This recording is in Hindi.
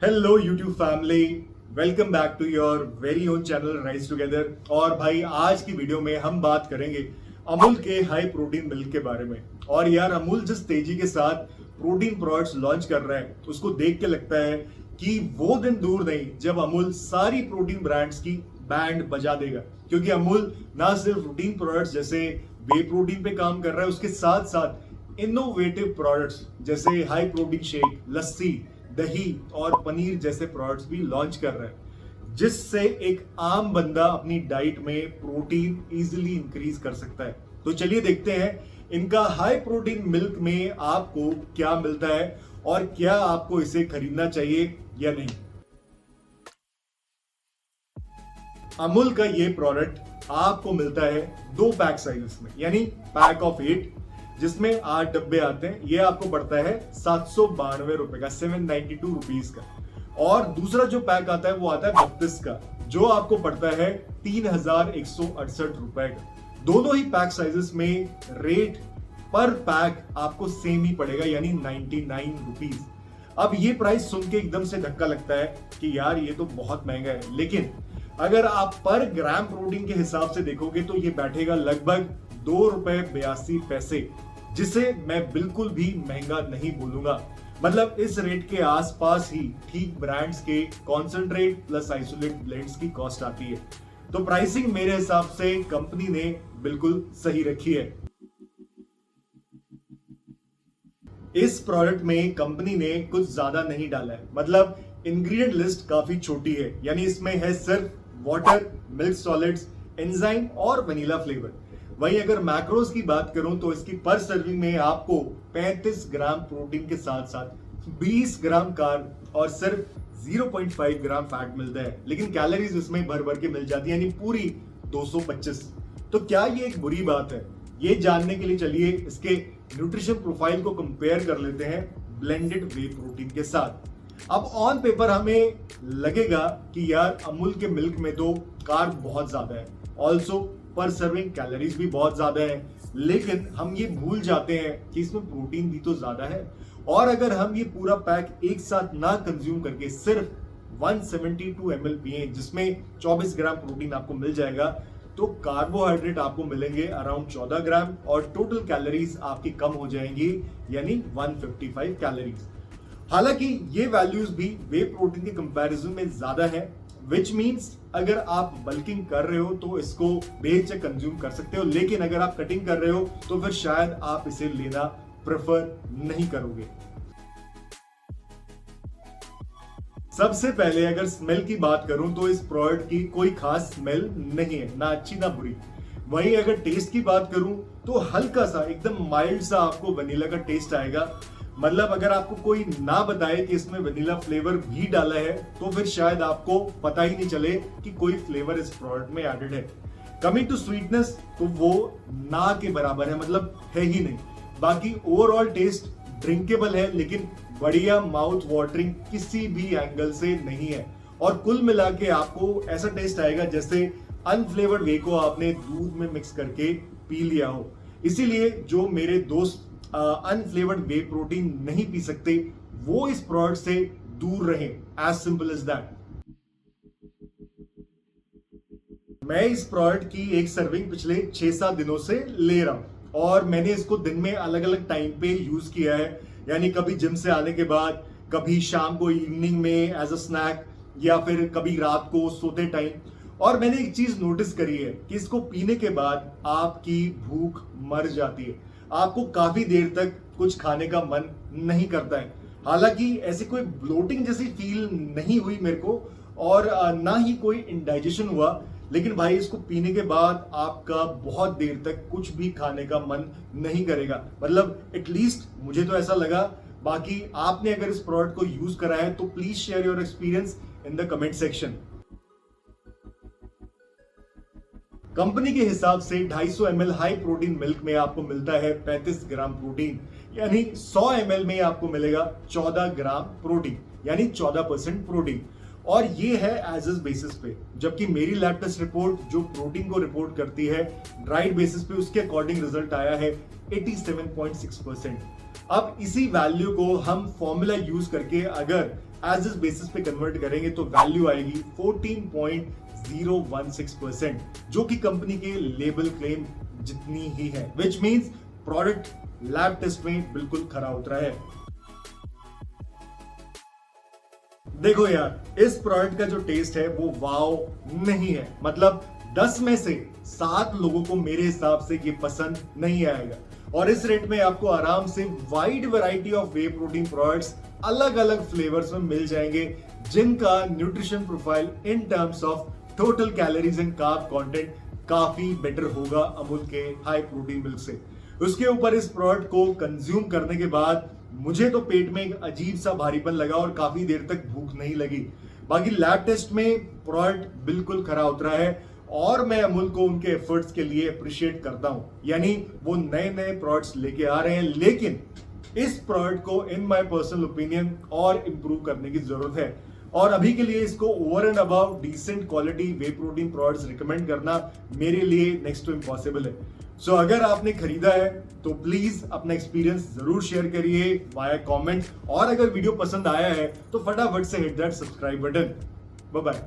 Hello YouTube family, welcome back to your very own channel rise together. और भाई आज की वीडियो में हम बात करेंगे अमूल के हाई प्रोटीन मिल्क के बारे में। और यार अमूल जिस तेजी के साथ प्रोटीन प्रोडक्ट्स लॉन्च कर रहा है उसको देख के लगता है कि वो दिन दूर नहीं जब अमूल सारी प्रोटीन ब्रांड्स की बैंड बजा देगा। क्योंकि अमूल ना सिर्फ प्रोटीन प्रोडक्ट्स जैसे वे प्रोटीन पे काम कर रहा है, उसके साथ साथ इनोवेटिव प्रोडक्ट्स जैसे हाई प्रोटीन शेक, लस्सी, दही और पनीर जैसे प्रोडक्ट्स भी लॉन्च कर रहा है, जिससे एक आम बंदा अपनी डाइट में प्रोटीन इजीली इंक्रीज कर सकता है। तो चलिए देखते हैं इनका हाई प्रोटीन मिल्क में आपको क्या मिलता है और क्या आपको इसे खरीदना चाहिए या नहीं। अमूल का ये प्रोडक्ट आपको मिलता है 2 पैक साइजेस में, यानी पैक ऑफ 8 जिसमें 8 डब्बे आते हैं। ये आपको पड़ता है 792 रुपए का, 792 रुपीज का। और दूसरा जो पैक आता है वो आता है 32 का, जो आपको पड़ता है 3168 रुपए का। दोनों ही पैक साइजेस में रेट पर पैक आपको सेम ही पड़ेगा, यानी 99 रुपीज। अब ये प्राइस सुन के एकदम से धक्का लगता है कि यार ये तो बहुत महंगा है, लेकिन अगर आप पर ग्राम प्रोटीन के हिसाब से देखोगे तो ये बैठेगा लगभग 2 रुपए 82 पैसे, जिसे मैं बिल्कुल भी महंगा नहीं बोलूंगा। मतलब इस रेट के आसपास ही ठीक ब्रांड्स के कॉन्सेंट्रेट प्लस आइसोलेट ब्लेंड्स की कॉस्ट आती है। तो प्राइसिंग मेरे हिसाब से कंपनी ने बिल्कुल सही रखी है। इस प्रोडक्ट में कंपनी ने कुछ ज्यादा नहीं डाला है, मतलब इंग्रेडिएंट लिस्ट काफी छोटी है, यानी इसमें है सिर्फ वाटर, मिल्क सॉलिड्स, एंजाइम और वनीला फ्लेवर। वहीं अगर मैक्रोज की बात करूं तो इसकी पर सर्विंग में आपको 35 ग्राम प्रोटीन के साथ साथ 20 ग्राम कार्ब और सिर्फ 0.5 ग्राम फैट मिलता है, लेकिन कैलोरीज इसमें भर भर के मिल जाती है, यानी पूरी 225। तो क्या ये एक बुरी बात है? ये जानने के लिए चलिए इसके न्यूट्रिशन प्रोफाइल को कंपेयर कर लेते हैं ब्लेंडेड वे प्रोटीन के साथ। अब ऑन पेपर हमें लगेगा कि यार अमूल के मिल्क में तो कार्ब बहुत ज्यादा है, ऑल्सो पर सर्विंग कैलोरीज भी बहुत ज्यादा है, लेकिन हम ये भूल जाते हैं कि इसमें प्रोटीन भी तो ज्यादा है। और अगर हम ये पूरा पैक एक साथ ना कंज्यूम करके सिर्फ 172 ml पिए, जिसमें 24 ग्राम प्रोटीन आपको मिल जाएगा, तो कार्बोहाइड्रेट आपको मिलेंगे अराउंड 14 ग्राम और टोटल कैलोरीज आपकी कम हो जाएंगी, यानी 155 कैलोरीज। हालांकि ये वैल्यूज भी वे प्रोटीन के कंपैरिजन में ज्यादा है, विच मीन्स अगर आप बल्किंग कर रहे हो तो इसको बेहिचक कंज्यूम कर सकते हो, लेकिन अगर आप कटिंग कर रहे हो तो फिर शायद आप इसे लेना प्रेफर नहीं करोगे। सबसे पहले अगर स्मेल की बात करूं तो इस प्रोडक्ट की कोई खास स्मेल नहीं है, ना अच्छी ना बुरी। वहीं अगर टेस्ट की बात करूं तो हल्का सा एकदम माइल्ड सा आपको वनीला का टेस्ट आएगा। मतलब अगर आपको कोई ना बताए कि इसमें वनीला फ्लेवर भी डाला है तो फिर शायद आपको पता ही नहीं चले कि कोई फ्लेवर इस प्रोडक्ट में एडेड है। कमिंग टू स्वीटनेस तो वो ना के बराबर है, मतलब है ही नहीं। बाकी ओवरऑल टेस्ट ड्रिंकेबल है, लेकिन बढ़िया माउथ वाटरिंग किसी भी एंगल से नहीं है। और कुल मिला के आपको ऐसा टेस्ट आएगा जैसे अनफ्लेवर्ड वे को आपने दूध में मिक्स करके पी लिया हो। इसीलिए जो मेरे दोस्त अनफ्लेवर्ड वे प्रोटीन नहीं पी सकते वो इस प्रोडक्ट से दूर रहें, एज सिंपल एज दैट। मैं इस प्रोडक्ट की एक सर्विंग पिछले 6-7 दिनों से ले रहा हूं और मैंने इसको दिन में अलग अलग टाइम पे यूज किया है, यानी कभी जिम से आने के बाद, कभी शाम को इवनिंग में एज अ स्नैक, या फिर कभी रात को सोते टाइम। और मैंने एक चीज नोटिस करी है कि इसको पीने के बाद आपकी भूख मर जाती है, आपको काफी देर तक कुछ खाने का मन नहीं करता है। हालांकि ऐसी कोई ब्लोटिंग जैसी फील नहीं हुई मेरे को, और ना ही कोई इंडाइजेशन हुआ, लेकिन भाई इसको पीने के बाद आपका बहुत देर तक कुछ भी खाने का मन नहीं करेगा, मतलब एटलीस्ट मुझे तो ऐसा लगा। बाकी आपने अगर इस प्रोडक्ट को यूज करा है तो please share your experience in the comment section. Company के हिसाब से 250 ml हाई प्रोटीन मिल्क में आपको मिलता है 35 ग्राम प्रोटीन, यानी 100 ml में आपको मिलेगा 14 ग्राम प्रोटीन, यानी 14% प्रोटीन। और ये है एज इज बेसिस पे, जबकि मेरी लैब टेस्ट रिपोर्ट जो प्रोटीन को रिपोर्ट करती है ड्राइड बेसिस पे, उसके अकॉर्डिंग रिजल्ट आया है 87.6%। अब इसी वैल्यू को हम फॉर्मूला यूज करके अगर एज इस बेसिस पे कन्वर्ट करेंगे तो वैल्यू आएगी 14.016%, जो कि कंपनी के लेबल क्लेम जितनी ही है, which means product lab test में बिल्कुल खरा उतरा है। देखो यार, इस प्रोडक्ट का जो टेस्ट है वो वाव नहीं है। मतलब 10 में से 7 लोगों को मेरे हिसाब से ये पसंद नहीं आएगा। और इस रेट में आपको आराम से wide variety of way protein products अलग अलग फ्लेवर्स में मिल जाएंगे, जिनका nutrition profile in terms of total calories and carb content काफी बेटर होगा अमूल के हाई प्रोटीन मिल्क से। उसके ऊपर इस प्रोडक्ट को कंज्यूम करने के बाद मुझे तो पेट में एक अजीब सा भारीपन लगा और काफी देर तक भूख नहीं लगी। बाकी लैब टेस्ट में प्रोडक्ट बिल्कुल खरा उतरा है और मैं अमूल को उनके एफर्ट्स के लिए अप्रिशिएट करता हूं। यानी वो नए नए प्रोडक्ट्स लेके आ रहे हैं, लेकिन इस प्रोडक्ट को इन माय पर्सनल ओपिनियन और इंप्रूव करने की जरूरत है। और अभी के लिए इसको over and about decent quality whey protein products recommend करना मेरे लिए नेक्स्ट टू इम्पॉसिबल है। सो अगर आपने खरीदा है तो प्लीज अपना एक्सपीरियंस जरूर शेयर करिए वाया कमेंट, और अगर वीडियो पसंद आया है तो फटाफट से hit that subscribe button. Bye bye.